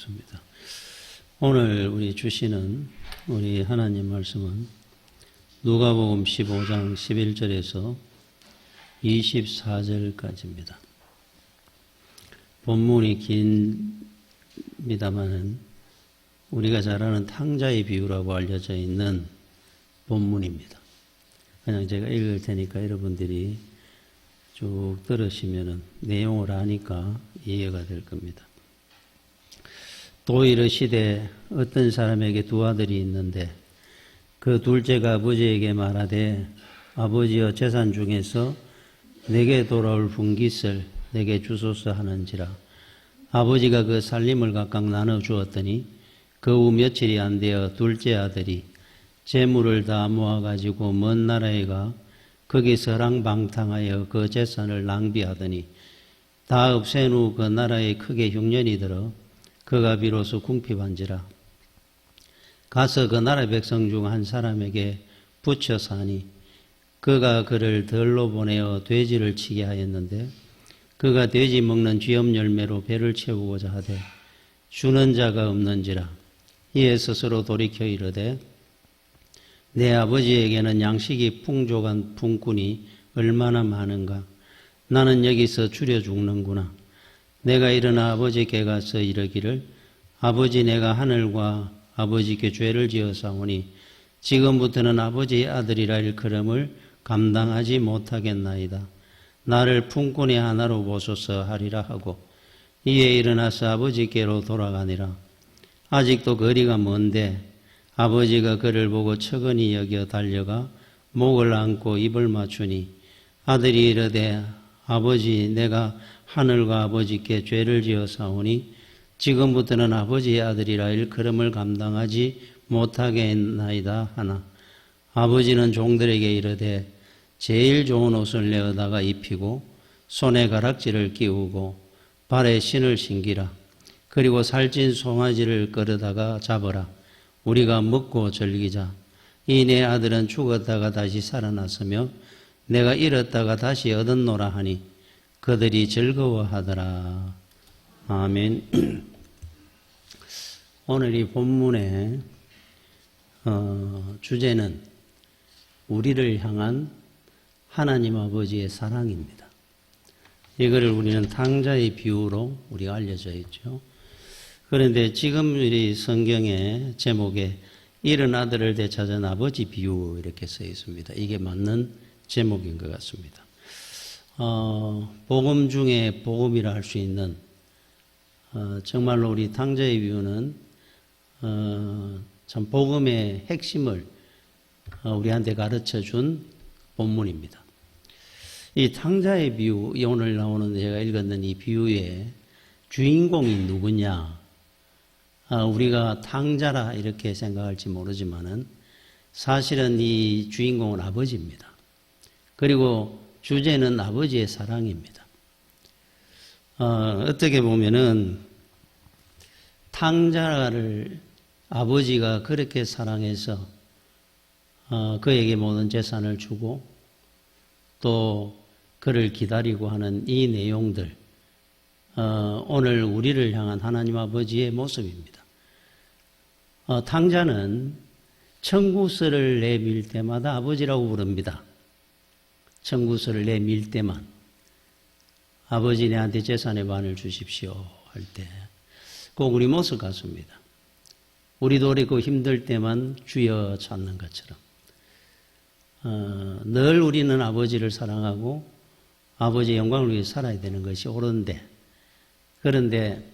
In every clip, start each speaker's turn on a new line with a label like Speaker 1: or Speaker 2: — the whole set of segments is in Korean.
Speaker 1: 기도하겠습니다. 오늘 우리 주시는 우리 하나님 말씀은 누가복음 15장 11절에서 24절까지입니다. 본문이 깁니다마는 우리가 잘 아는 탕자의 비유라고 알려져 있는 본문입니다. 그냥 제가 읽을 테니까 여러분들이 쭉 들으시면 내용을 아니까 이해가 될 겁니다. 또 이르시되 어떤 사람에게 두 아들이 있는데 그 둘째가 아버지에게 말하되 아버지여 재산 중에서 내게 돌아올 분깃을 내게 주소서 하는지라. 아버지가 그 살림을 각각 나눠 주었더니 그 후 며칠이 안 되어 둘째 아들이 재물을 다 모아가지고 먼 나라에 가 거기서 랑방탕하여 그 재산을 낭비하더니 다 없앤 후 그 나라에 크게 흉년이 들어 그가 비로소 궁핍한지라. 가서 그 나라 백성 중 한 사람에게 붙여 사니 그가 그를 들로 보내어 돼지를 치게 하였는데 그가 돼지 먹는 쥐염 열매로 배를 채우고자 하되 주는 자가 없는지라. 이에 스스로 돌이켜 이르되 내 아버지에게는 양식이 풍족한 품꾼이 얼마나 많은가. 나는 여기서 줄여 죽는구나. 내가 일어나 아버지께 가서 이르기를 아버지 내가 하늘과 아버지께 죄를 지어사오니 지금부터는 아버지의 아들이라 일컬음을 감당하지 못하겠나이다. 나를 품꾼의 하나로 보소서 하리라 하고 이에 일어나서 아버지께로 돌아가니라. 아직도 거리가 먼데 아버지가 그를 보고 척은히 여겨 달려가 목을 안고 입을 맞추니 아들이 이르되 아버지 내가 하늘과 아버지께 죄를 지어사오니 지금부터는 아버지의 아들이라 일컬음을 감당하지 못하겠나이다 하나 아버지는 종들에게 이르되 제일 좋은 옷을 내어다가 입히고 손에 가락지를 끼우고 발에 신을 신기라. 그리고 살찐 송아지를 끌어다가 잡아라. 우리가 먹고 즐기자. 이 내 아들은 죽었다가 다시 살아났으며 내가 잃었다가 다시 얻었노라 하니 그들이 즐거워하더라. 아멘. 오늘 이 본문의 주제는 우리를 향한 하나님 아버지의 사랑입니다. 이거를 우리는 탕자의 비유로 우리가 알려져 있죠. 그런데 지금 이 성경의 제목에 이른 아들을 되찾은 아버지 비유 이렇게 써 있습니다. 이게 맞는 제목인 것 같습니다. 복음 중에 복음이라 할 수 있는 정말로 우리 탕자의 비유는 참 복음의 핵심을 우리한테 가르쳐 준 본문입니다. 이 탕자의 비유, 오늘 나오는 제가 읽었는 이 비유의 주인공이 누구냐? 우리가 탕자라 이렇게 생각할지 모르지만은 사실은 이 주인공은 아버지입니다. 그리고 주제는 아버지의 사랑입니다. 어떻게 보면은 탕자를 아버지가 그렇게 사랑해서 그에게 모든 재산을 주고 또 그를 기다리고 하는 이 내용들, 오늘 우리를 향한 하나님 아버지의 모습입니다. 탕자는 청구서를 내밀 때마다 아버지라고 부릅니다. 청구서를 내밀 때만 아버지 내한테 재산의 반을 주십시오 할 때 꼭 우리 모습 같습니다. 우리도 어렵고 힘들 때만 주여 찾는 것처럼 늘 우리는 아버지를 사랑하고 아버지의 영광을 위해 살아야 되는 것이 옳은데 그런데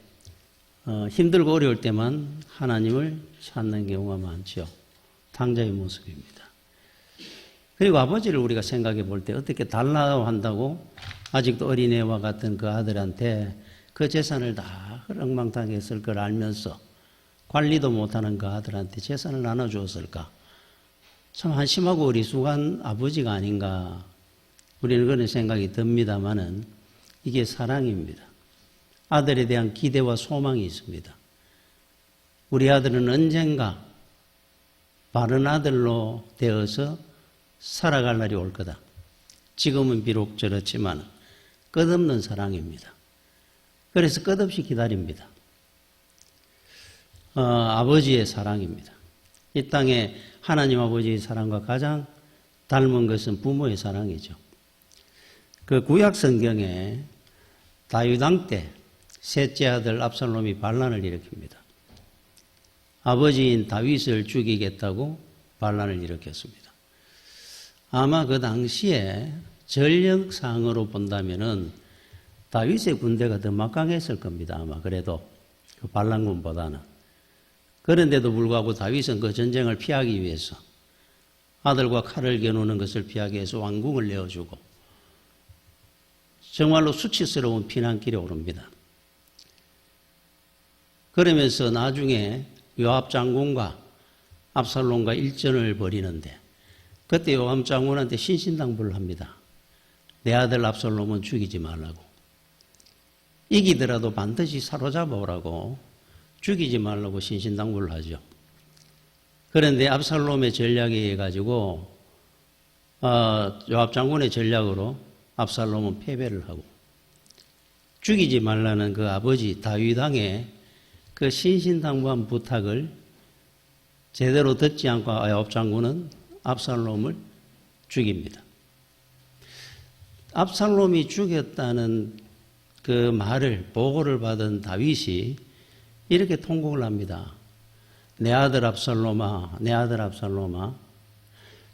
Speaker 1: 힘들고 어려울 때만 하나님을 찾는 경우가 많죠. 탕자의 모습입니다. 그리고 아버지를 우리가 생각해 볼 때 어떻게 달라고 한다고 아직도 어린애와 같은 그 아들한테 그 재산을 다 허랑방탕하게 했을 걸 알면서 관리도 못하는 그 아들한테 재산을 나눠주었을까? 참 한심하고 어리숙한 아버지가 아닌가 우리는 그런 생각이 듭니다마는 이게 사랑입니다. 아들에 대한 기대와 소망이 있습니다. 우리 아들은 언젠가 바른 아들로 되어서 살아갈 날이 올 거다. 지금은 비록 저렇지만 끝없는 사랑입니다. 그래서 끝없이 기다립니다. 아버지의 사랑입니다. 이 땅에 하나님 아버지의 사랑과 가장 닮은 것은 부모의 사랑이죠. 그 구약 성경에 다윗 왕 때 셋째 아들 압살롬이 반란을 일으킵니다. 아버지인 다윗을 죽이겠다고 반란을 일으켰습니다. 아마 그 당시에 전력상으로 본다면은 다윗의 군대가 더 막강했을 겁니다. 아마 그래도 그 반란군보다는. 그런데도 불구하고 다윗은 그 전쟁을 피하기 위해서 아들과 칼을 겨누는 것을 피하기 위해서 왕궁을 내어주고 정말로 수치스러운 피난길에 오릅니다. 그러면서 나중에 요압 장군과 압살롬과 일전을 벌이는데 그때 요압 장군한테 신신당부를 합니다. 내 아들 압살롬은 죽이지 말라고. 이기더라도 반드시 사로잡아 오라고 죽이지 말라고 신신당부를 하죠. 그런데 압살롬의 전략에 의해 가지고 요압 장군의 전략으로 압살롬은 패배를 하고 죽이지 말라는 그 아버지 다윗 왕의 그 신신당부한 부탁을 제대로 듣지 않고 요압 장군은 압살롬을 죽입니다. 압살롬이 죽였다는 그 말을 보고를 받은 다윗이 이렇게 통곡을 합니다. 내 아들 압살롬아, 내 아들 압살롬아,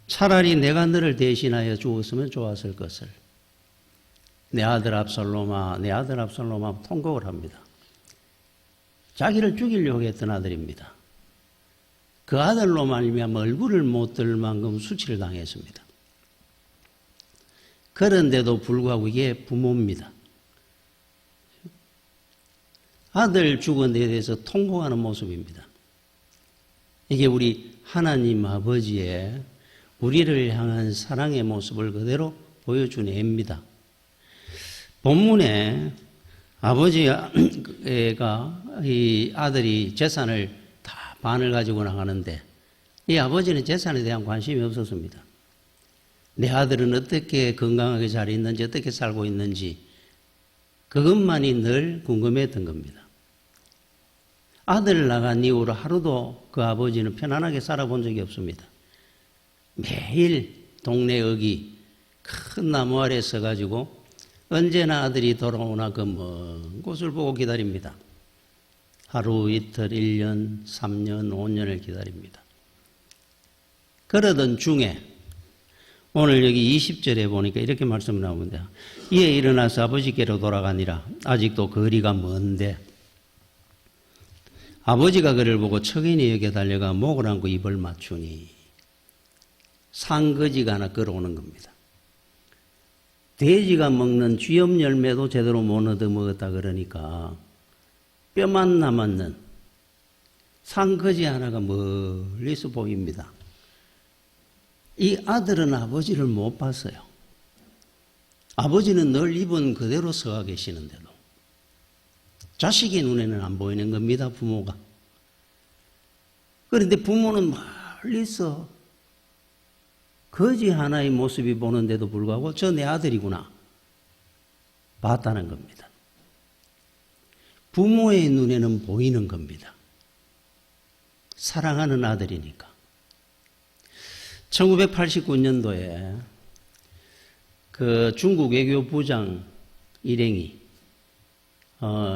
Speaker 1: 차라리 내가 너를 대신하여 죽었으면 좋았을 것을. 내 아들 압살롬아, 내 아들 압살롬아 통곡을 합니다. 자기를 죽이려고 했던 아들입니다. 그 아들로 말미암아 얼굴을 못 들 만큼 수치를 당했습니다. 그런데도 불구하고 이게 부모입니다. 아들 죽은 데에 대해서 통곡하는 모습입니다. 이게 우리 하나님 아버지의 우리를 향한 사랑의 모습을 그대로 보여준 애입니다. 본문에 아버지가 이 아들이 재산을 다 반을 가지고 나가는데 이 아버지는 재산에 대한 관심이 없었습니다. 내 아들은 어떻게 건강하게 잘 있는지 어떻게 살고 있는지 그것만이 늘 궁금했던 겁니다. 아들 나간 이후로 하루도 그 아버지는 편안하게 살아본 적이 없습니다. 매일 동네 어귀 큰 나무 아래 서가지고 언제나 아들이 돌아오나 그 먼 곳을 보고 기다립니다. 하루, 이틀, 1년, 3년, 5년을 기다립니다. 그러던 중에 오늘 여기 20절에 보니까 이렇게 말씀 나옵니다. 이에 일어나서 아버지께로 돌아가니라. 아직도 거리가 먼데 아버지가 그를 보고 척인이 여겨 달려가 목을 안고 입을 맞추니 상거지가 하나 걸어오는 겁니다. 돼지가 먹는 쥐염 열매도 제대로 못 얻어 먹었다 그러니까 뼈만 남았는 상거지 하나가 멀리서 보입니다. 이 아들은 아버지를 못 봤어요. 아버지는 늘 입은 그대로 서가 계시는데도 자식의 눈에는 안 보이는 겁니다, 부모가. 그런데 부모는 멀리서 거지 하나의 모습이 보는데도 불구하고 저 내 아들이구나 봤다는 겁니다. 부모의 눈에는 보이는 겁니다. 사랑하는 아들이니까. 1989년도에 그 중국 외교부장 일행이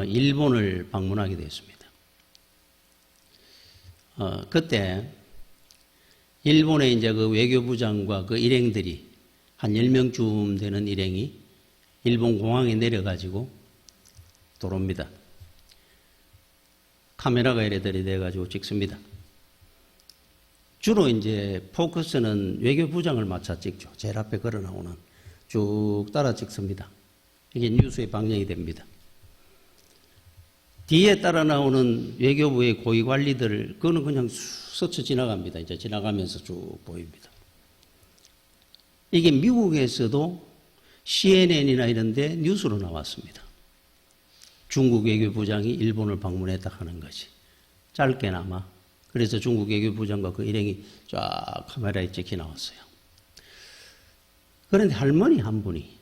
Speaker 1: 일본을 방문하게 되었습니다. 그때 일본의 이제 그 외교부장과 그 일행들이 한 10명쯤 되는 일행이 일본 공항에 내려가지고 들어옵니다. 카메라가 이래 들이대가지고 찍습니다. 주로 이제 포커스는 외교부장을 맞춰 찍죠. 제일 앞에 걸어 나오는 쭉 따라 찍습니다. 이게 뉴스에 방영이 됩니다. 뒤에 따라 나오는 외교부의 고위 관리들, 그거는 그냥 스쳐 지나갑니다. 이제 지나가면서 쭉 보입니다. 이게 미국에서도 CNN이나 이런 데 뉴스로 나왔습니다. 중국 외교부장이 일본을 방문했다 하는 것이. 짧게나마. 그래서 중국 외교부장과 그 일행이 쫙 카메라에 찍혀 나왔어요. 그런데 할머니 한 분이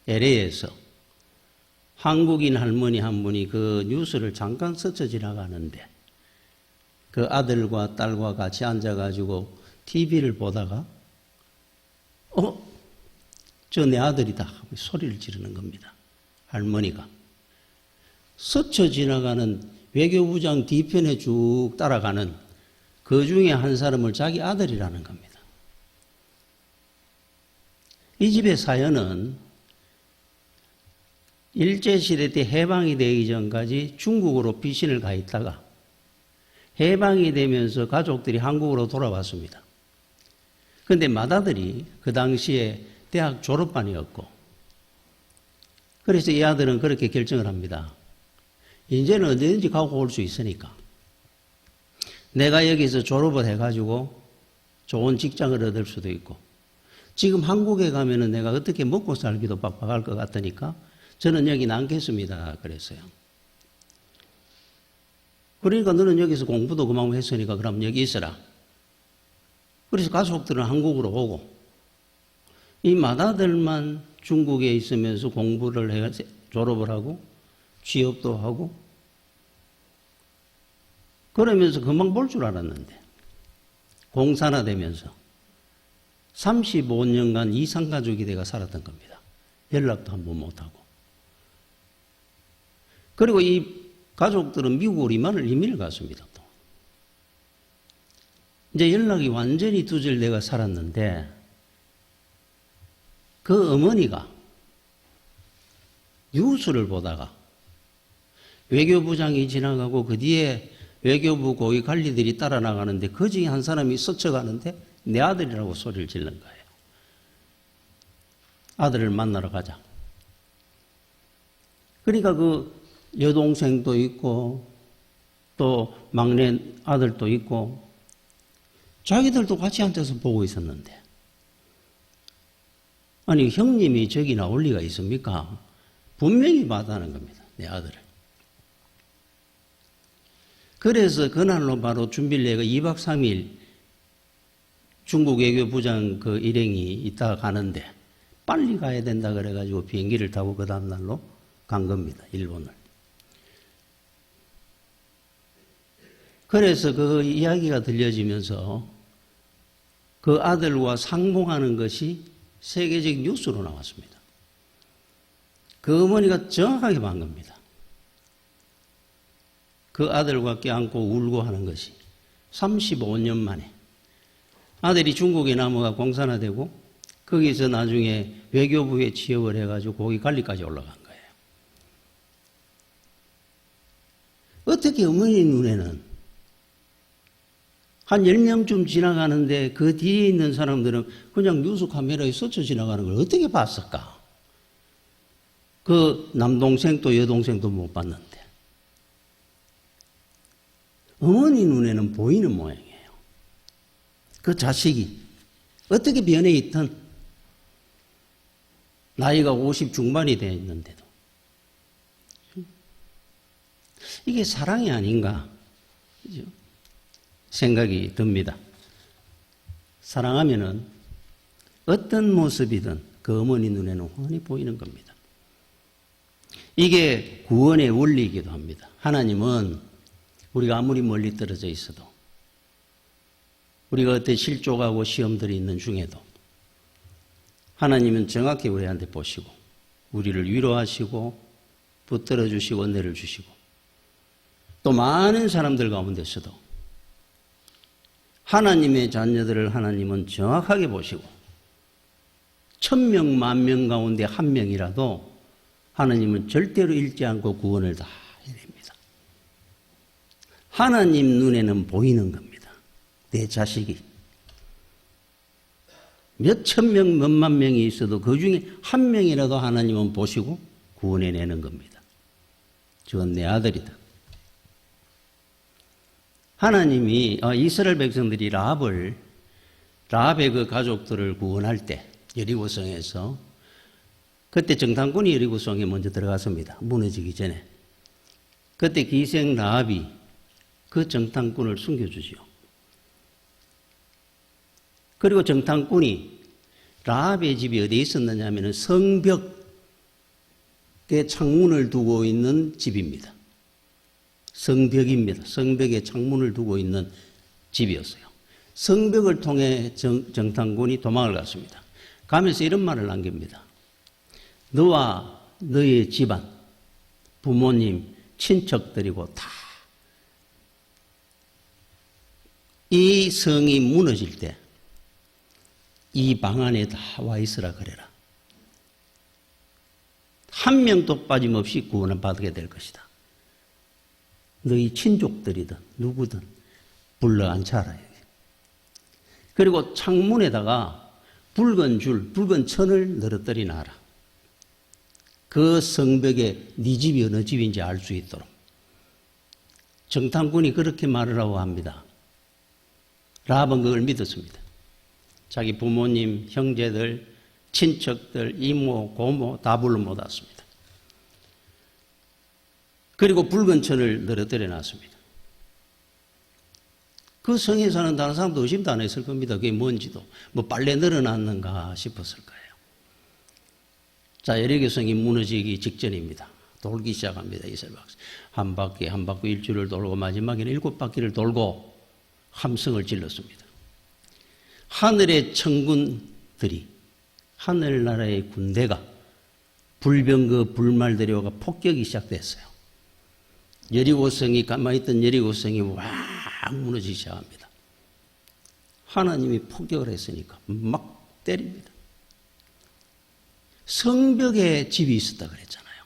Speaker 1: LA에서 한국인 할머니 한 분이 그 뉴스를 잠깐 스쳐 지나가는데 그 아들과 딸과 같이 앉아가지고 TV를 보다가 저 내 아들이다 하고 소리를 지르는 겁니다. 할머니가. 스쳐 지나가는 외교부장 뒤편에 쭉 따라가는 그 중에 한 사람을 자기 아들이라는 겁니다. 이 집의 사연은 일제시대 때 해방이 되기 전까지 중국으로 피신을 가 있다가 해방이 되면서 가족들이 한국으로 돌아왔습니다. 그런데 맏아들이 그 당시에 대학 졸업반이었고, 그래서 이 아들은 그렇게 결정을 합니다. 이제는 언제든지 가고 올 수 있으니까 내가 여기서 졸업을 해가지고 좋은 직장을 얻을 수도 있고, 지금 한국에 가면은 내가 어떻게 먹고 살기도 빡빡할 것 같으니까 저는 여기 남겠습니다. 그랬어요. 그러니까 너는 여기서 공부도 그만큼 했으니까 그럼 여기 있어라. 그래서 가족들은 한국으로 오고, 이 맏아들만 중국에 있으면서 공부를 해 졸업을 하고 취업도 하고 그러면서 금방 볼 줄 알았는데 공산화 되면서 35년간 이산가족이 돼가 살았던 겁니다. 연락도 한 번 못하고. 그리고 이 가족들은 미국으로 이민을 갔습니다. 또. 이제 연락이 완전히 두절돼가 살았는데 그 어머니가 뉴스를 보다가 외교부장이 지나가고 그 뒤에 외교부 고위 관리들이 따라 나가는데 그 중에 한 사람이 스쳐가는데 내 아들이라고 소리를 지르는 거예요. 아들을 만나러 가자. 그러니까 그 여동생도 있고 또 막내 아들도 있고 자기들도 같이 앉아서 보고 있었는데 아니 형님이 저기 나올 리가 있습니까? 분명히 봤다는 겁니다. 내 아들을. 그래서 그날로 바로 준비를 해가 2박 3일 중국 외교부장 그 일행이 있다가 가는데 빨리 가야 된다 그래가지고 비행기를 타고 그 다음날로 간 겁니다. 일본을. 그래서 그 이야기가 들려지면서 그 아들과 상봉하는 것이 세계적인 뉴스로 나왔습니다. 그 어머니가 정확하게 본 겁니다. 그 아들과 껴안고 울고 하는 것이 35년 만에 아들이 중국에 남아가 공산화되고 거기서 나중에 외교부에 취업을 해가지고 거기 관리까지 올라간 거예요. 어떻게 어머니 눈에는 한 10명쯤 지나가는데 그 뒤에 있는 사람들은 그냥 뉴스 카메라에 스쳐 지나가는 걸 어떻게 봤을까? 그 남동생도 여동생도 못 봤는데 어머니 눈에는 보이는 모양이에요. 그 자식이 어떻게 변해 있든 나이가 50 중반이 되어 있는데도 이게 사랑이 아닌가 생각이 듭니다. 사랑하면은 어떤 모습이든 그 어머니 눈에는 훤히 보이는 겁니다. 이게 구원의 원리이기도 합니다. 하나님은 우리가 아무리 멀리 떨어져 있어도 우리가 어떤 실족하고 시험들이 있는 중에도 하나님은 정확히 우리한테 보시고 우리를 위로하시고 붙들어 주시고 은혜를 주시고 또 많은 사람들 가운데서도 하나님의 자녀들을 하나님은 정확하게 보시고 1000명, 10,000명 가운데 한 명이라도 하나님은 절대로 잃지 않고 구원을 다 해냅니다. 하나님 눈에는 보이는 겁니다. 내 자식이 몇천 명, 몇만 명이 있어도 그 중에 한 명이라도 하나님은 보시고 구원해내는 겁니다. 저건 내 아들이다. 하나님이 이스라엘 백성들이 라합의 그 가족들을 구원할 때 여리고성에서 그때 정탐꾼이 여리고성에 먼저 들어갔습니다. 무너지기 전에. 그때 기생 라합이 그 정탐꾼을 숨겨주지요. 그리고 정탐꾼이 라합의 집이 어디에 있었느냐 하면 성벽에 창문을 두고 있는 집입니다. 성벽입니다. 성벽에 창문을 두고 있는 집이었어요. 성벽을 통해 정탐꾼이 도망을 갔습니다. 가면서 이런 말을 남깁니다. 너와 너의 집안, 부모님, 친척들이고 다 이 성이 무너질 때 이 방 안에 다 와 있으라 그래라. 한 명도 빠짐없이 구원을 받게 될 것이다. 너희 친족들이든 누구든 불러 앉혀라. 그리고 창문에다가 붉은 줄, 붉은 천을 늘어뜨리 놔라. 그 성벽에 네 집이 어느 집인지 알 수 있도록. 정탐꾼이 그렇게 말을 하고 합니다. 라합은 그걸 믿었습니다. 자기 부모님, 형제들, 친척들, 이모, 고모 다 불러 모았습니다. 그리고 붉은 천을 늘어뜨려 놨습니다. 그 성에 사는 다른 사람도 의심도 안 했을 겁니다. 그게 뭔지도. 뭐 빨래 늘어놨는가 싶었을 거예요. 자, 여리고 성이 무너지기 직전입니다. 돌기 시작합니다. 이스라엘 백성. 한 바퀴 일주를 돌고 마지막에는 7바퀴를 돌고 함성을 질렀습니다. 하늘의 천군들이, 하늘나라의 군대가 불병거 불말들여가 폭격이 시작됐어요. 여리고성이, 가만히 있던 여리고성이 확 무너지기 시작합니다. 하나님이 폭격을 했으니까 막 때립니다. 성벽에 집이 있었다 그랬잖아요.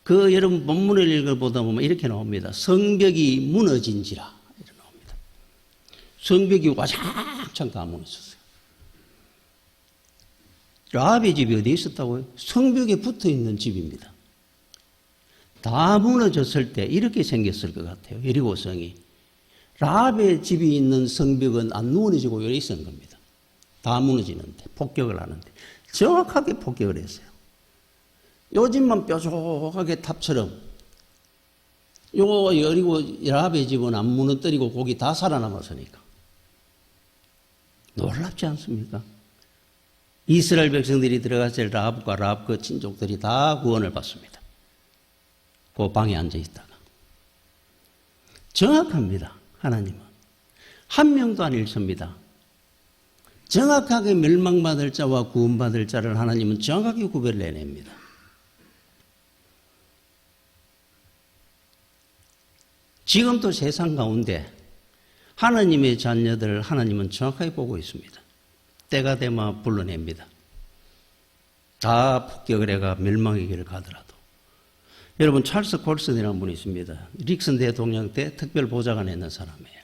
Speaker 1: 그 여러분 본문을 읽어보다 보면 이렇게 나옵니다. 성벽이 무너진지라. 이렇게 나옵니다. 성벽이 와장창 다 무너졌어요. 라합의 집이 어디에 있었다고요? 성벽에 붙어 있는 집입니다. 다 무너졌을 때 이렇게 생겼을 것 같아요. 여리고성이. 라합의 집이 있는 성벽은 안 무너지고 여기 있었는 겁니다. 다 무너지는데, 폭격을 하는데. 정확하게 폭격을 했어요. 요 집만 뾰족하게 탑처럼, 요 여리고 라합의 집은 안 무너뜨리고 거기 다 살아남았으니까. 놀랍지 않습니까? 이스라엘 백성들이 들어갔을 때 라합과 라합 그 친족들이 다 구원을 받습니다. 그 방에 앉아 있다가. 정확합니다. 하나님은. 한 명도 안 잃습니다. 정확하게 멸망받을 자와 구원받을 자를 하나님은 정확하게 구별해냅니다. 지금도 세상 가운데 하나님의 자녀들을 하나님은 정확하게 보고 있습니다. 때가 되면 불러냅니다. 다 폭격을 해가 멸망의 길을 가더라도. 여러분, 찰스 콜슨이라는 분이 있습니다. 닉슨 대통령 때 특별 보좌관 했는 사람이에요.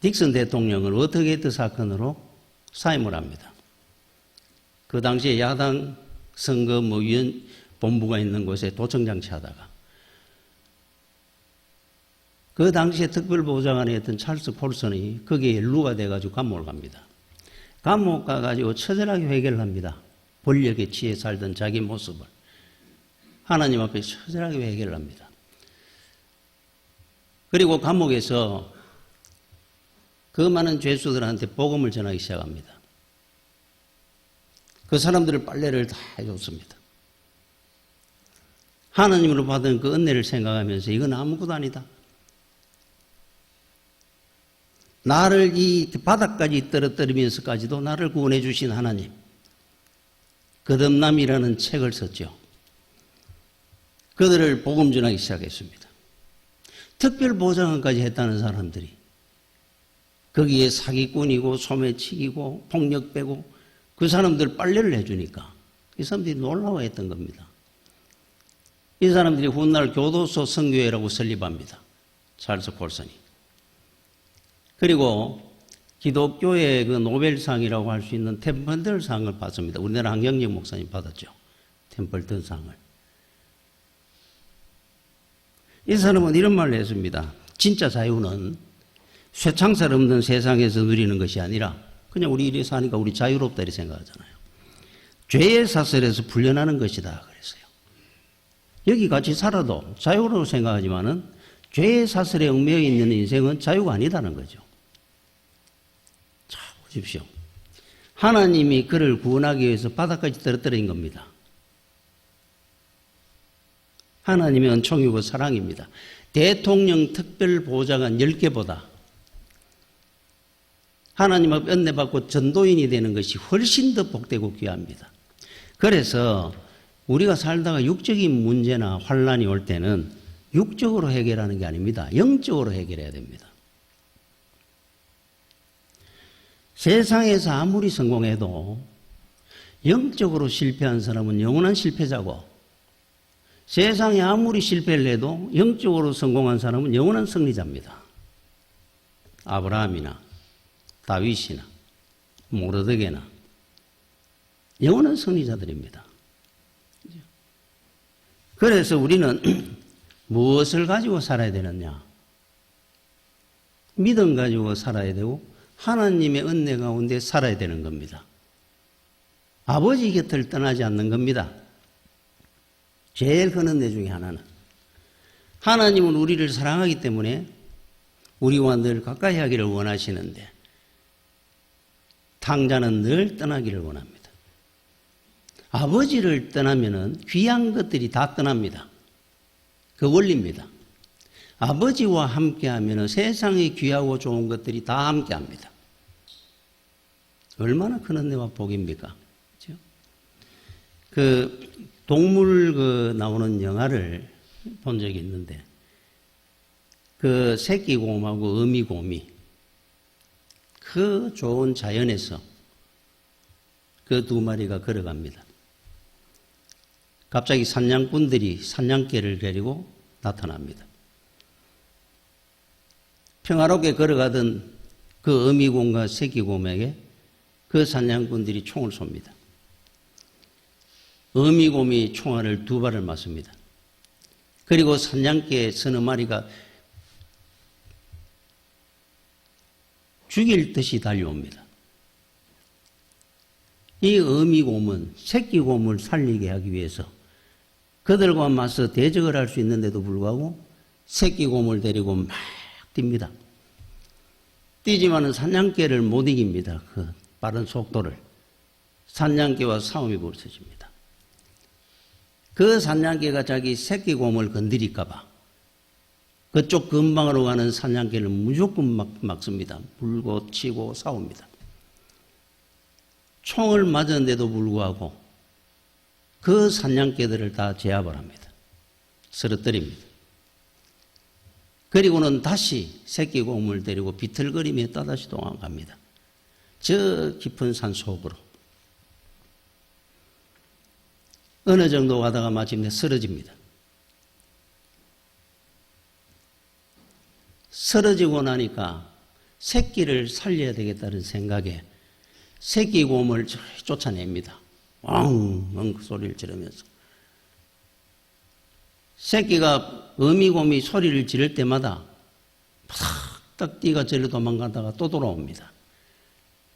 Speaker 1: 닉슨 대통령을 워터게이트 사건으로 사임을 합니다. 그 당시에 야당 선거 위원 본부가 있는 곳에 도청장치 하다가 그 당시에 특별보좌관이 했던 찰스 콜슨이 거기에 연루가 돼가지고 감옥을 갑니다. 감옥 가가지고 처절하게 회개를 합니다. 권력에 취해 살던 자기 모습을. 하나님 앞에 처절하게 회개를 합니다. 그리고 감옥에서 그 많은 죄수들한테 복음을 전하기 시작합니다. 그 사람들을 빨래를 다 해줬습니다. 하나님으로 받은 그 은혜를 생각하면서 이건 아무것도 아니다. 나를 이 바닥까지 떨어뜨리면서까지도 나를 구원해 주신 하나님. 거듭남이라는 책을 썼죠. 그들을 복음 전하기 시작했습니다. 특별보좌관까지 했다는 사람들이 거기에 사기꾼이고 소매치기고 폭력배고 그 사람들 빨래를 해주니까 이 사람들이 놀라워했던 겁니다. 이 사람들이 훗날 교도소 선교회라고 설립합니다. 찰스 콜슨이. 그리고 기독교의 그 노벨상이라고 할 수 있는 템플턴 상을 받습니다. 우리나라 한경직 목사님 받았죠. 템플턴 상을. 이 사람은 이런 말을 했습니다. 진짜 자유는 쇠창살 없는 세상에서 누리는 것이 아니라 그냥 우리 이래 사니까 우리 자유롭다 이렇게 생각하잖아요. 죄의 사슬에서 풀려나는 것이다 그랬어요. 여기 같이 살아도 자유로 생각하지만은 죄의 사슬에 얽매여 있는 인생은 자유가 아니다는 거죠. 자, 보십시오. 하나님이 그를 구원하기 위해서 바닥까지 떨어뜨린 겁니다. 하나님의 은총이고 사랑입니다. 대통령 특별보좌관 10개보다 하나님 앞 은혜 받고 전도인이 되는 것이 훨씬 더 복되고 귀합니다. 그래서 우리가 살다가 육적인 문제나 환란이 올 때는 육적으로 해결하는 게 아닙니다. 영적으로 해결해야 됩니다. 세상에서 아무리 성공해도 영적으로 실패한 사람은 영원한 실패자고, 세상에 아무리 실패를 해도 영적으로 성공한 사람은 영원한 승리자입니다. 아브라함이나 다윗이나 모르드게나 영원한 승리자들입니다. 그래서 우리는 무엇을 가지고 살아야 되느냐? 믿음 가지고 살아야 되고 하나님의 은혜 가운데 살아야 되는 겁니다. 아버지 곁을 떠나지 않는 겁니다. 제일 큰 은혜 중에 하나는 하나님은 우리를 사랑하기 때문에 우리와 늘 가까이 하기를 원하시는데 탕자는 늘 떠나기를 원합니다. 아버지를 떠나면은 귀한 것들이 다 떠납니다. 그 원리입니다. 아버지와 함께 하면은 세상의 귀하고 좋은 것들이 다 함께 합니다. 얼마나 큰 은혜와 복입니까? 그렇죠? 그 동물 나오는 영화를 본 적이 있는데 그 새끼곰하고 어미곰이 그 좋은 자연에서 그 두 마리가 걸어갑니다. 갑자기 사냥꾼들이 사냥개를 데리고 나타납니다. 평화롭게 걸어가던 그 어미곰과 새끼곰에게 그 사냥꾼들이 총을 쏩니다. 어미곰이 총알을 2발을 맞습니다. 그리고 사냥개 서너 마리가 죽일 듯이 달려옵니다. 이 어미곰은 새끼곰을 살리게 하기 위해서 그들과 맞서 대적을 할 수 있는데도 불구하고 새끼곰을 데리고 막 뜁니다. 뛰지만은 사냥개를 못 이깁니다. 그 빠른 속도를. 사냥개와 싸움이 벌어집니다. 그 사냥개가 자기 새끼곰을 건드릴까봐 그쪽 근방으로 가는 사냥개를 무조건 막습니다. 물고 치고 싸웁니다. 총을 맞았는데도 불구하고 그 사냥개들을 다 제압을 합니다. 쓰러뜨립니다. 그리고는 다시 새끼곰을 데리고 비틀거리며 또다시 도망갑니다. 저 깊은 산 속으로. 어느 정도 가다가 마침내 쓰러집니다. 쓰러지고 나니까 새끼를 살려야 되겠다는 생각에 새끼곰을 쫓아냅니다. 왕 소리를 지르면서. 새끼가 어미곰이 소리를 지를 때마다 탁 뛰가 저리로 도망가다가 또 돌아옵니다.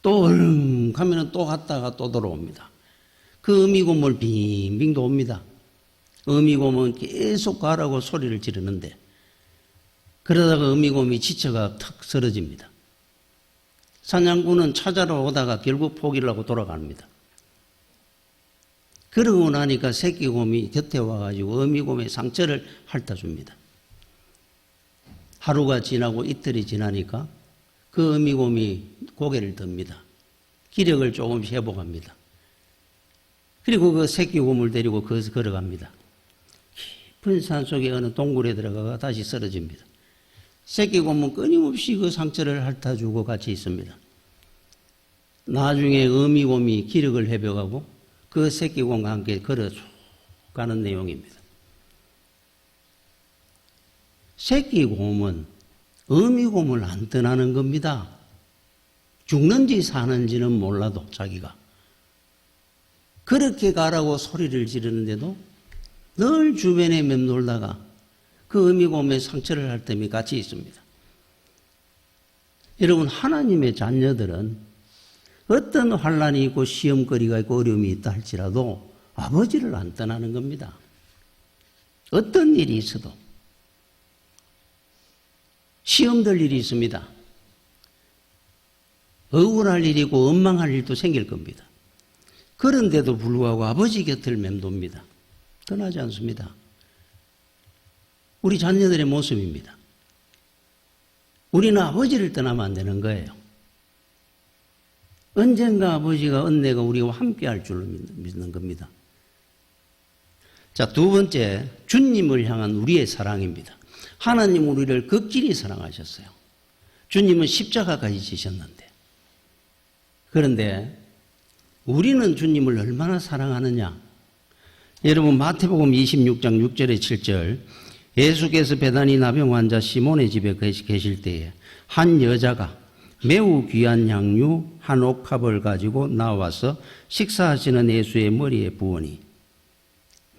Speaker 1: 또 얼른 가면은 또 갔다가 또 돌아옵니다. 그 어미곰을 빙빙 돕니다. 어미곰은 계속 가라고 소리를 지르는데 그러다가 어미곰이 지쳐가 턱 쓰러집니다. 사냥꾼은 찾아러 오다가 결국 포기를 하고 돌아갑니다. 그러고 나니까 새끼곰이 곁에 와가지고 어미곰의 상처를 핥아줍니다. 하루가 지나고 이틀이 지나니까 그 어미곰이 고개를 듭니다. 기력을 조금씩 회복합니다. 그리고 그 새끼곰을 데리고 거기서 걸어갑니다. 깊은 산속에 어느 동굴에 들어가가 다시 쓰러집니다. 새끼곰은 끊임없이 그 상처를 핥아주고 같이 있습니다. 나중에 어미곰이 기력을 회복하고 그 새끼곰과 함께 걸어가는 내용입니다. 새끼곰은 어미곰을 안 떠나는 겁니다. 죽는지 사는지는 몰라도 자기가. 그렇게 가라고 소리를 지르는데도 늘 주변에 맴돌다가 그 어미곰의 상처를 할 때면 같이 있습니다. 여러분, 하나님의 자녀들은 어떤 환란이 있고 시험거리가 있고 어려움이 있다 할지라도 아버지를 안 떠나는 겁니다. 어떤 일이 있어도. 시험될 일이 있습니다. 억울할 일이고 원망할 일도 생길 겁니다. 그런데도 불구하고 아버지 곁을 맴돕니다. 떠나지 않습니다. 우리 자녀들의 모습입니다. 우리는 아버지를 떠나면 안 되는 거예요. 언젠가 아버지가 은혜가 우리와 함께 할 줄로 믿는 겁니다. 자, 두 번째, 주님을 향한 우리의 사랑입니다. 하나님 우리를 극진히 사랑하셨어요. 주님은 십자가까지 지셨는데. 그런데 우리는 주님을 얼마나 사랑하느냐? 여러분 마태복음 26장 6절에 7절 예수께서 베다니 나병 환자 시몬의 집에 계실 때에 한 여자가 매우 귀한 향유 한 옥합을 가지고 나와서 식사하시는 예수의 머리에 부으니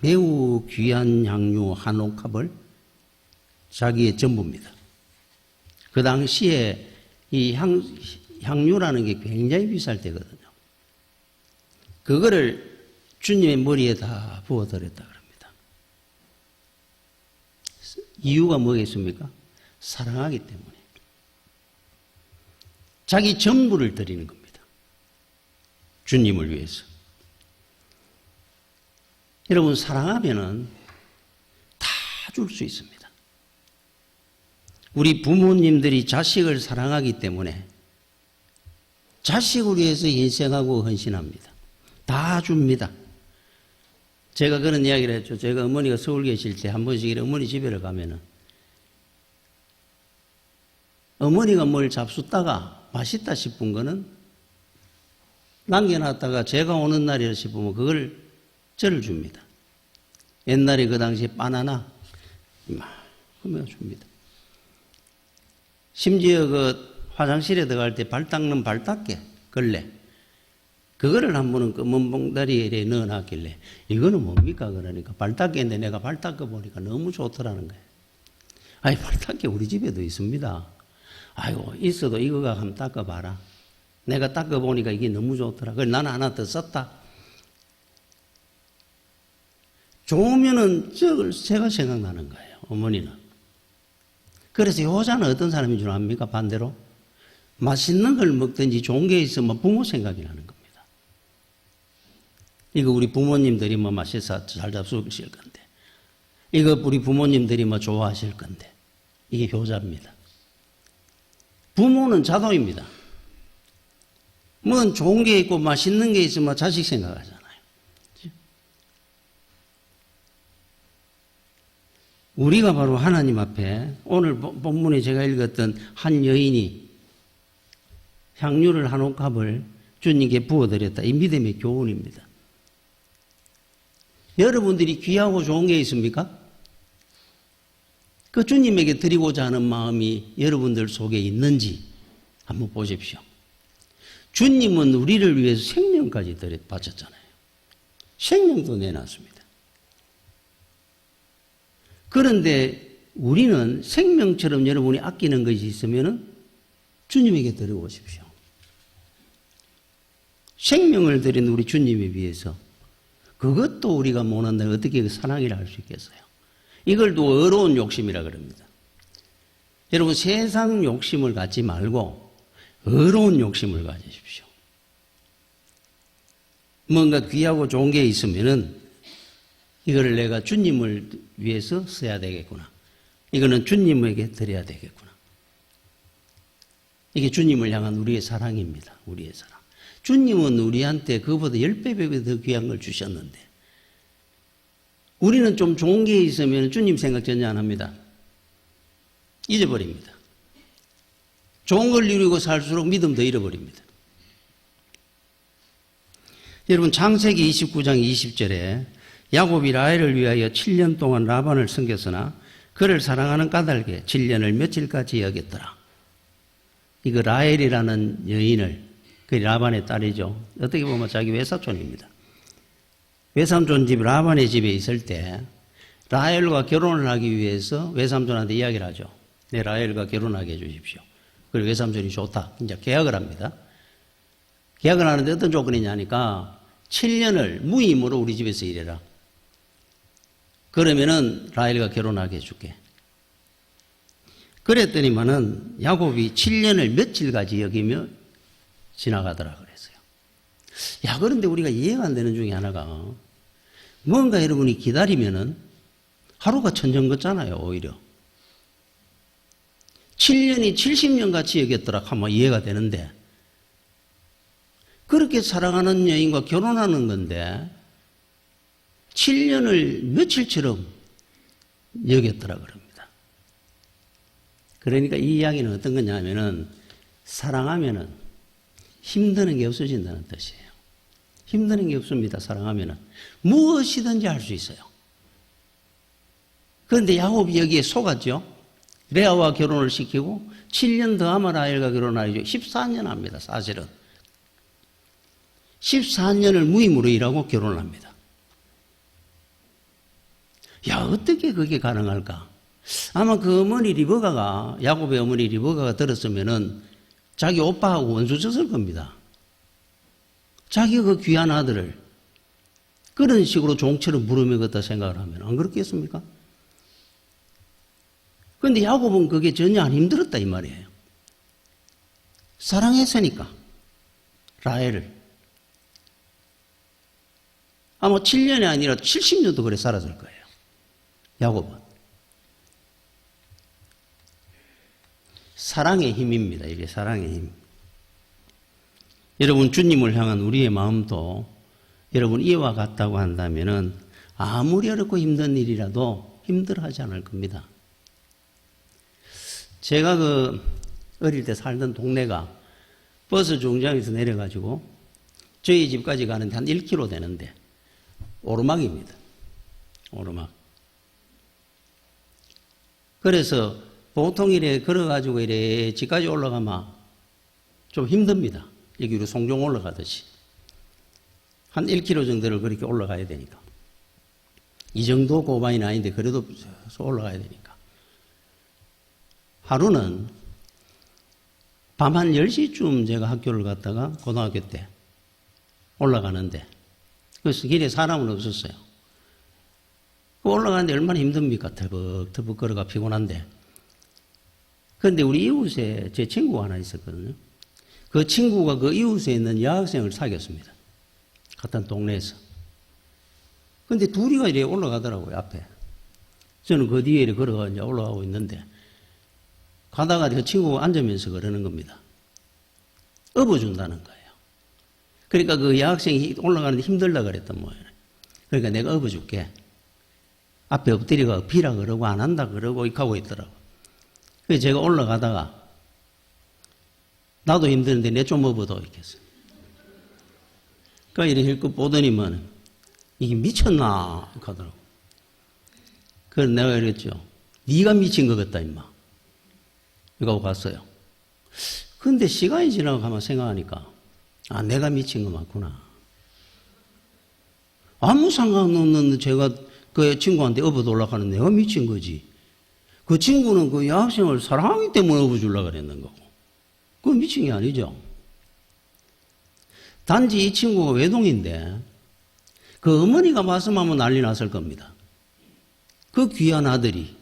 Speaker 1: 매우 귀한 향유 한 옥합을 자기의 전부입니다. 그 당시에 이 향유라는 게 굉장히 비쌀 때거든요. 그거를 주님의 머리에 다 부어드렸다 그럽니다. 이유가 뭐겠습니까? 사랑하기 때문에. 자기 전부를 드리는 겁니다. 주님을 위해서. 여러분 사랑하면은 다 줄 수 있습니다. 우리 부모님들이 자식을 사랑하기 때문에 자식을 위해서 인생하고 헌신합니다. 다 줍니다. 제가 그런 이야기를 했죠. 제가 어머니가 서울 계실 때 한 번씩 어머니 집에를 가면은 어머니가 뭘 잡숫다가 맛있다 싶은 거는 남겨놨다가 제가 오는 날이라 싶으면 그걸 저를 줍니다. 옛날에 그 당시에 바나나 이만큼 줍니다. 심지어 그 화장실에 들어갈 때 발 닦는 발 닦개 걸레 그거를 한 번은 검은 봉다리에 넣어놨길래 이거는 뭡니까? 그러니까 발 닦개인데 내가 발 닦아보니까 너무 좋더라는 거예요. 아니 발 닦개 우리 집에도 있습니다. 아이고 있어도 이거가 한번 닦아봐라. 내가 닦아보니까 이게 너무 좋더라. 그래서 나는 하나 더 썼다. 좋으면은 저걸 제가 생각나는 거예요. 어머니는. 그래서 여자는 어떤 사람인 줄 압니까? 반대로 맛있는 걸 먹든지 좋은 게 있으면 부모 생각이 나는 겁니다. 이거 우리 부모님들이 뭐 맛있어 잘 잡수실 건데 이거 우리 부모님들이 뭐 좋아하실 건데 이게 효자입니다. 부모는 자동입니다. 뭐 좋은 게 있고 맛있는 게 있으면 자식 생각하잖아요. 우리가 바로 하나님 앞에 오늘 본문에 제가 읽었던 한 여인이 향유를 한 옥합을 주님께 부어드렸다. 이 믿음의 교훈입니다. 여러분들이 귀하고 좋은 게 있습니까? 그 주님에게 드리고자 하는 마음이 여러분들 속에 있는지 한번 보십시오. 주님은 우리를 위해서 생명까지 바쳤잖아요. 생명도 내놨습니다. 그런데 우리는 생명처럼 여러분이 아끼는 것이 있으면 주님에게 드려보십시오. 생명을 드린 우리 주님에 비해서 그것도 우리가 못한다면 어떻게 그 사랑이라 할 수 있겠어요? 이걸 또 어려운 욕심이라 그럽니다. 여러분 세상 욕심을 갖지 말고 어려운 욕심을 가지십시오. 뭔가 귀하고 좋은 게 있으면은 이거를 내가 주님을 위해서 써야 되겠구나. 이거는 주님에게 드려야 되겠구나. 이게 주님을 향한 우리의 사랑입니다. 우리의 사랑. 주님은 우리한테 그보다 10배, 100배 더 귀한 걸 주셨는데 우리는 좀 좋은 게 있으면 주님 생각 전혀 안 합니다. 잊어버립니다. 좋은 걸 누리고 살수록 믿음도 잃어버립니다. 여러분 창세기 29장 20절에 야곱이 라헬을 위하여 7년 동안 라반을 섬겼으나 그를 사랑하는 까닭에 7년을 며칠까지 여겼더라. 이거 라헬이라는 여인을 그 라반의 딸이죠. 어떻게 보면 자기 외사촌입니다. 외삼촌 집 라반의 집에 있을 때 라헬과 결혼을 하기 위해서 외삼촌한테 이야기를 하죠. 내 라헬과 결혼하게 해주십시오. 그리고 외삼촌이 좋다. 이제 계약을 합니다. 계약을 하는데 어떤 조건이냐니까 7년을 무임으로 우리 집에서 일해라. 그러면은 라헬과 결혼하게 해줄게. 그랬더니만은 야곱이 7년을 며칠까지 여기며 지나가더라 그랬어요. 야, 그런데 우리가 이해가 안 되는 중에 하나가 뭔가 여러분이 기다리면은 하루가 천정 같잖아요, 오히려. 7년이 70년 같이 여겼더라 하면 이해가 되는데, 그렇게 사랑하는 여인과 결혼하는 건데 7년을 며칠처럼 여겼더라 그럽니다. 그러니까 이 이야기는 어떤 거냐면은 사랑하면은 힘드는 게 없어진다는 뜻이에요. 힘드는 게 없습니다. 사랑하면은 무엇이든지 할 수 있어요. 그런데 야곱이 여기에 속았죠. 레아와 결혼을 시키고 7년 더 하면 라헬과 결혼하죠. 14년 합니다. 사실은 14년을 무임으로 일하고 결혼을 합니다. 야, 어떻게 그게 가능할까? 아마 그 어머니 리버가가, 야곱의 어머니 리버가가 들었으면은 자기 오빠하고 원수 쳤을 겁니다. 자기 그 귀한 아들을 그런 식으로 종처럼 물어먹었다 생각을 하면 안 그렇겠습니까? 그런데 야곱은 그게 전혀 안 힘들었다 이 말이에요. 사랑했으니까 라헬을. 아마 7년이 아니라 70년도 그래 살았을 거예요. 야곱은. 사랑의 힘입니다. 이게 사랑의 힘. 여러분 주님을 향한 우리의 마음도 여러분 이와 같다고 한다면은 아무리 어렵고 힘든 일이라도 힘들어하지 않을 겁니다. 제가 어릴 때 살던 동네가 버스 정류장에서 내려가지고 저희 집까지 가는데 한 1km 되는데 오르막입니다. 오르막. 그래서 보통 이래 걸어가지고 이래 집까지 올라가면 좀 힘듭니다. 여기로 송정 올라가듯이. 한 1km 정도를 그렇게 올라가야 되니까. 이 정도 고반이 아닌데 그래도 올라가야 되니까. 하루는 밤 한 10시쯤 제가 학교를 갔다가 고등학교 때 올라가는데 그래서 길에 사람은 없었어요. 올라가는데 얼마나 힘듭니까? 터벅터벅 걸어가 피곤한데. 그런데 우리 이웃에 제 친구가 하나 있었거든요. 그 친구가 그 이웃에 있는 여학생을 사귀었습니다. 같은 동네에서. 근데 둘이가 이래 올라가더라고요, 앞에. 저는 그 뒤에 이래 걸어가 이제 올라가고 있는데, 가다가 그 친구가 앉으면서 그러는 겁니다. 업어준다는 거예요. 그러니까 그 여학생이 올라가는데 힘들다 그랬던 모양이에요. 그러니까 내가 업어줄게. 앞에 엎드리가 비라 그러고 안 한다 그러고 이렇게 하고 있더라고. 그래서 제가 올라가다가 나도 힘드는데 내 좀 업어도 이렇게 했어요. 그러니까 이렇게 힐끗 보더니만 이게 미쳤나 이렇게 하더라고. 그래서 내가 이랬죠. 네가 미친 것 같다 임마. 이거 하고 갔어요. 근데 시간이 지나고 가면 생각하니까 아 내가 미친 거 맞구나. 아무 상관없는 제가 그 친구한테 업어도 올라가는 내가 미친 거지. 그 친구는 그 여학생을 사랑하기 때문에 업어주려고 그랬는 거고. 그건 미친 게 아니죠. 단지 이 친구가 외동인데 그 어머니가 말씀하면 난리 났을 겁니다. 그 귀한 아들이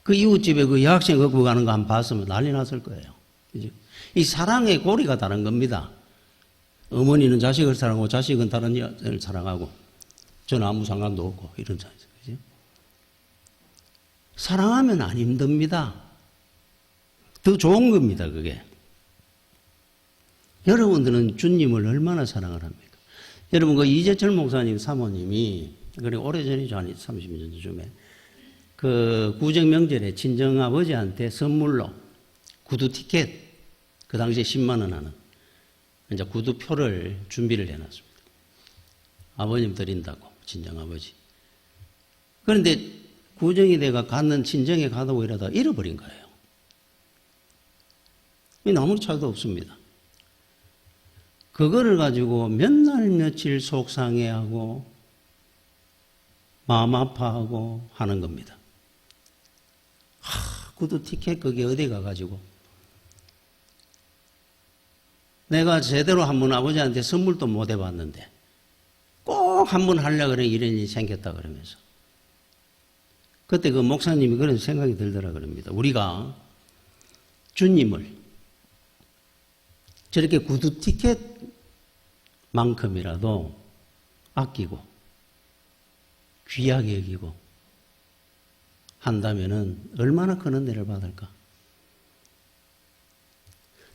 Speaker 1: 그 이웃집에 그 여학생 업고 가는 거 한번 봤으면 난리 났을 거예요. 그죠? 이 사랑의 고리가 다른 겁니다. 어머니는 자식을 사랑하고 자식은 다른 여자를 사랑하고 저는 아무 상관도 없고 이런 사이죠. 그죠? 사랑하면 안 힘듭니다. 더 좋은 겁니다, 그게. 여러분들은 주님을 얼마나 사랑을 합니까? 여러분, 그 이재철 목사님 사모님이, 그래, 오래전이죠. 한 30년 전쯤에. 그 구정 명절에 친정아버지한테 선물로 구두 티켓, 그 당시에 10만원 하는, 이제 구두표를 준비를 해놨습니다. 아버님 드린다고, 친정아버지. 그런데 구정이 돼가 갔는 친정에 가다고 이러다가 잃어버린 거예요. 아무리 차도 없습니다. 그거를 가지고 몇 날 며칠 속상해하고 마음 아파하고 하는 겁니다. 구두 티켓 그게 어디 가가지고 내가 제대로 한번 아버지한테 선물도 못 해봤는데 꼭 한번 하려고 그래 이런 일이 생겼다 그러면서 그때 그 목사님이 그런 생각이 들더라 그럽니다. 우리가 주님을 저렇게 구두 티켓만큼이라도 아끼고 귀하게 여기고 한다면은 얼마나 큰 은혜를 받을까?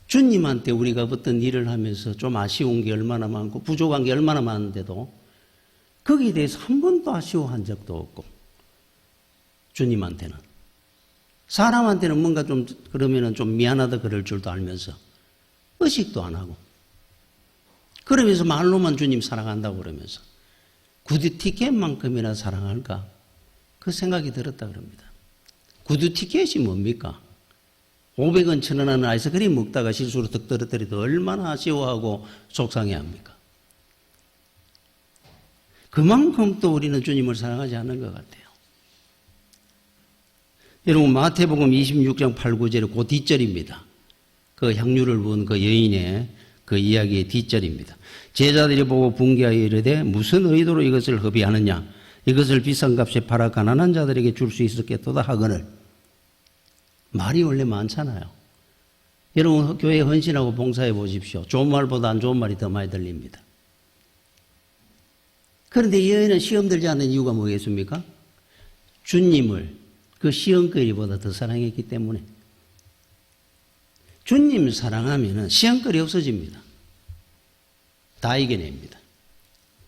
Speaker 1: 주님한테 우리가 어떤 일을 하면서 좀 아쉬운 게 얼마나 많고 부족한 게 얼마나 많은데도 거기에 대해서 한 번도 아쉬워한 적도 없고, 주님한테는. 사람한테는 뭔가 좀 그러면은 좀 미안하다 그럴 줄도 알면서 의식도 안 하고, 그러면서 말로만 주님 사랑한다고 그러면서 구두 티켓만큼이나 사랑할까? 그 생각이 들었다 그럽니다. 구두 티켓이 뭡니까? 500원, 1000원 하는 아이스크림 먹다가 실수로 득 떨어뜨려도 얼마나 아쉬워하고 속상해합니까? 그만큼 또 우리는 주님을 사랑하지 않는 것 같아요. 여러분, 마태복음 26장 8, 9절의 그 뒷절입니다. 그 향유를 부은 그 여인의 그 이야기의 뒷절입니다. 제자들이 보고 분개하여 이르되 무슨 의도로 이것을 허비하느냐? 이것을 비싼 값에 팔아 가난한 자들에게 줄 수 있었겠도다 하거늘. 말이 원래 많잖아요. 여러분, 교회에 헌신하고 봉사해 보십시오. 좋은 말보다 안 좋은 말이 더 많이 들립니다. 그런데 이 여인은 시험 들지 않는 이유가 뭐겠습니까? 주님을 그 시험거리보다 더 사랑했기 때문에. 주님 사랑하면 시험거리 없어집니다. 다 이겨냅니다.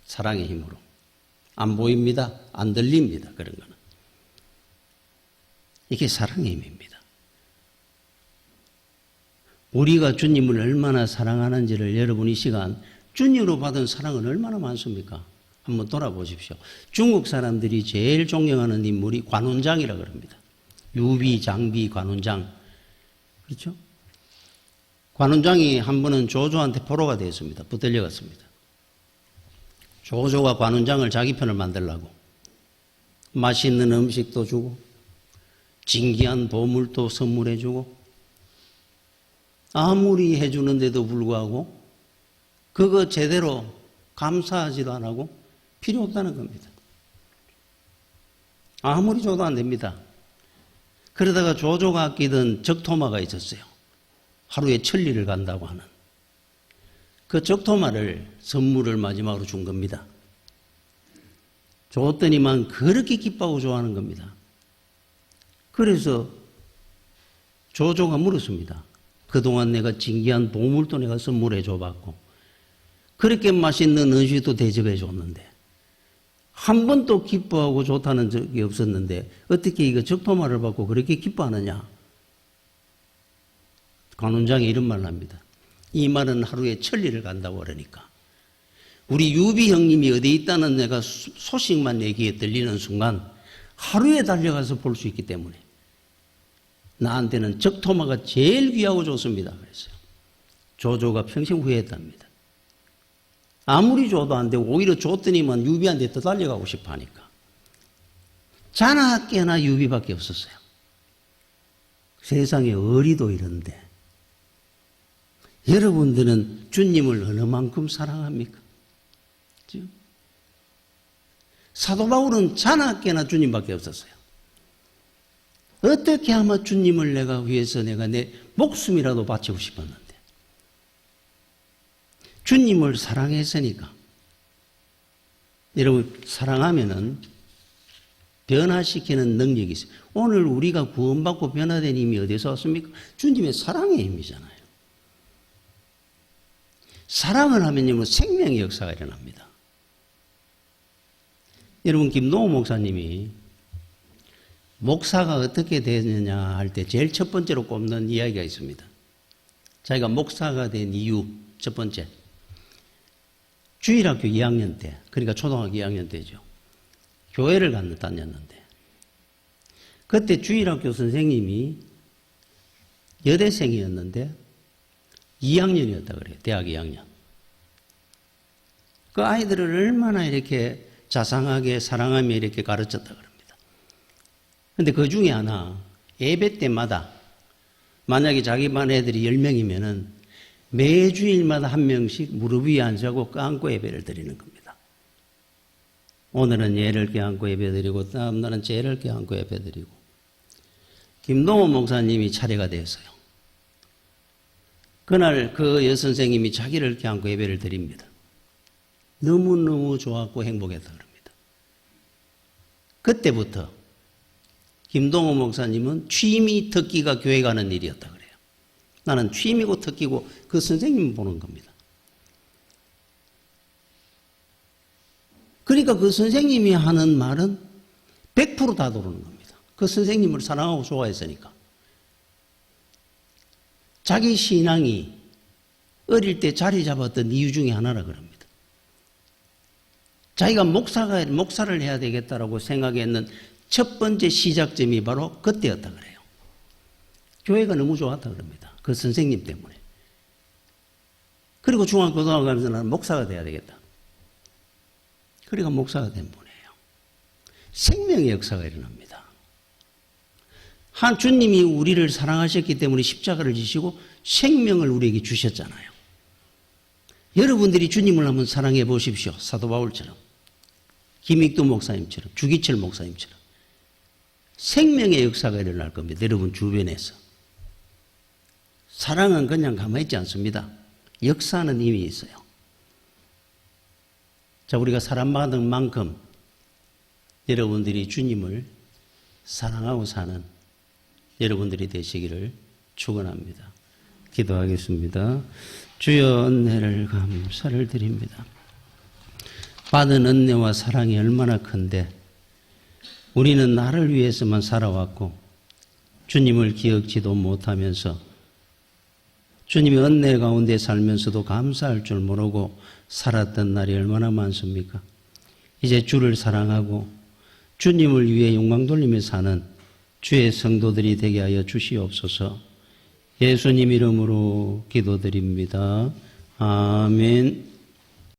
Speaker 1: 사랑의 힘으로. 안 보입니다. 안 들립니다. 그런 거는. 이게 사랑의 힘입니다. 우리가 주님을 얼마나 사랑하는지를 여러분 이 시간 주님으로 받은 사랑은 얼마나 많습니까? 한번 돌아보십시오. 중국 사람들이 제일 존경하는 인물이 관운장이라고 합니다. 유비, 장비, 관운장. 그렇죠? 관운장이 한 번은 조조한테 포로가 되었습니다. 붙들려갔습니다. 조조가 관운장을 자기 편을 만들려고 맛있는 음식도 주고 진귀한 보물도 선물해 주고 아무리 해주는데도 불구하고 그거 제대로 감사하지도 안 하고 필요 없다는 겁니다. 아무리 줘도 안 됩니다. 그러다가 조조가 아끼던 적토마가 있었어요. 하루에 천리를 간다고 하는. 그 적토마를 선물을 마지막으로 준 겁니다. 줬더니만 그렇게 기뻐하고 좋아하는 겁니다. 그래서 조조가 물었습니다. 그동안 내가 진귀한 보물도 내가 선물해 줘봤고 그렇게 맛있는 음식도 대접해 줬는데 한 번도 기뻐하고 좋다는 적이 없었는데 어떻게 이거 적토마를 받고 그렇게 기뻐하느냐? 관운장이 이런 말을 합니다. 이 말은 하루에 천리를 간다고 그러니까 우리 유비 형님이 어디 있다는 내가 소식만 내 귀에 들리는 순간 하루에 달려가서 볼 수 있기 때문에 나한테는 적토마가 제일 귀하고 좋습니다. 그랬어요. 조조가 평생 후회했답니다. 아무리 줘도 안 되고 오히려 줬더니만 유비한테 더 달려가고 싶어 하니까. 자나깨나 유비밖에 없었어요. 세상에 어리도 이런데 여러분들은 주님을 어느 만큼 사랑합니까? 그렇죠? 사도 바울은 자나깨나 주님밖에 없었어요. 어떻게 하면 주님을 내가 위해서 내가 내 목숨이라도 바치고 싶었는데 주님을 사랑했으니까. 여러분 사랑하면은 변화시키는 능력이 있어요. 오늘 우리가 구원받고 변화된 힘이 어디서 왔습니까? 주님의 사랑의 힘이잖아요. 사랑을 하면요 생명의 역사가 일어납니다. 여러분 김노호 목사님이 목사가 어떻게 되느냐 할 때 제일 첫 번째로 꼽는 이야기가 있습니다. 자기가 목사가 된 이유 첫 번째. 주일학교 2학년 때, 그러니까 초등학교 2학년 때죠. 교회를 다녔는데 그때 주일학교 선생님이 여대생이었는데 2학년이었다 그래요. 대학 2학년. 그 아이들을 얼마나 이렇게 자상하게 사랑하며 이렇게 가르쳤다 그럽니다. 근데 그 중에 하나 예배 때마다 만약에 자기 반 애들이 10명이면은 매주일마다 한 명씩 무릎 위에 앉아고 껴안고 예배를 드리는 겁니다. 오늘은 얘를 껴안고 예배 드리고 다음 날은 쟤를 껴안고 예배 드리고. 김동호 목사님이 차례가 되었어요. 그날 그 여선생님이 자기를 껴안고 예배를 드립니다. 너무너무 좋았고 행복했다 그럽니다. 그때부터 김동호 목사님은 취미 특기가 교회 가는 일이었다 그래요. 나는 취미고 특기고 그 선생님 보는 겁니다. 그러니까 그 선생님이 하는 말은 100% 다 도르는 겁니다. 그 선생님을 사랑하고 좋아했으니까. 자기 신앙이 어릴 때 자리 잡았던 이유 중에 하나라 그럽니다. 자기가 목사를 해야 되겠다라고 생각했는 첫 번째 시작점이 바로 그때였다 그래요. 교회가 너무 좋았다 그럽니다. 그 선생님 때문에. 그리고 중학교 고등학교 가면서 나는 목사가 돼야 되겠다. 그러니까 목사가 된 분이에요. 생명의 역사가 일어납니다. 한 주님이 우리를 사랑하셨기 때문에 십자가를 지시고 생명을 우리에게 주셨잖아요. 여러분들이 주님을 한번 사랑해 보십시오. 사도 바울처럼, 김익두 목사님처럼, 주기철 목사님처럼. 생명의 역사가 일어날 겁니다. 여러분 주변에서. 사랑은 그냥 가만히 있지 않습니다. 역사는 이미 있어요. 자, 우리가 사랑받은 만큼 여러분들이 주님을 사랑하고 사는 여러분들이 되시기를 축원합니다. 기도하겠습니다. 주여, 은혜를 감사를 드립니다. 받은 은혜와 사랑이 얼마나 큰데 우리는 나를 위해서만 살아왔고 주님을 기억지도 못하면서 주님의 은혜 가운데 살면서도 감사할 줄 모르고 살았던 날이 얼마나 많습니까? 이제 주를 사랑하고 주님을 위해 영광 돌리며 사는 주의 성도들이 되게 하여 주시옵소서. 예수님 이름으로 기도드립니다. 아멘.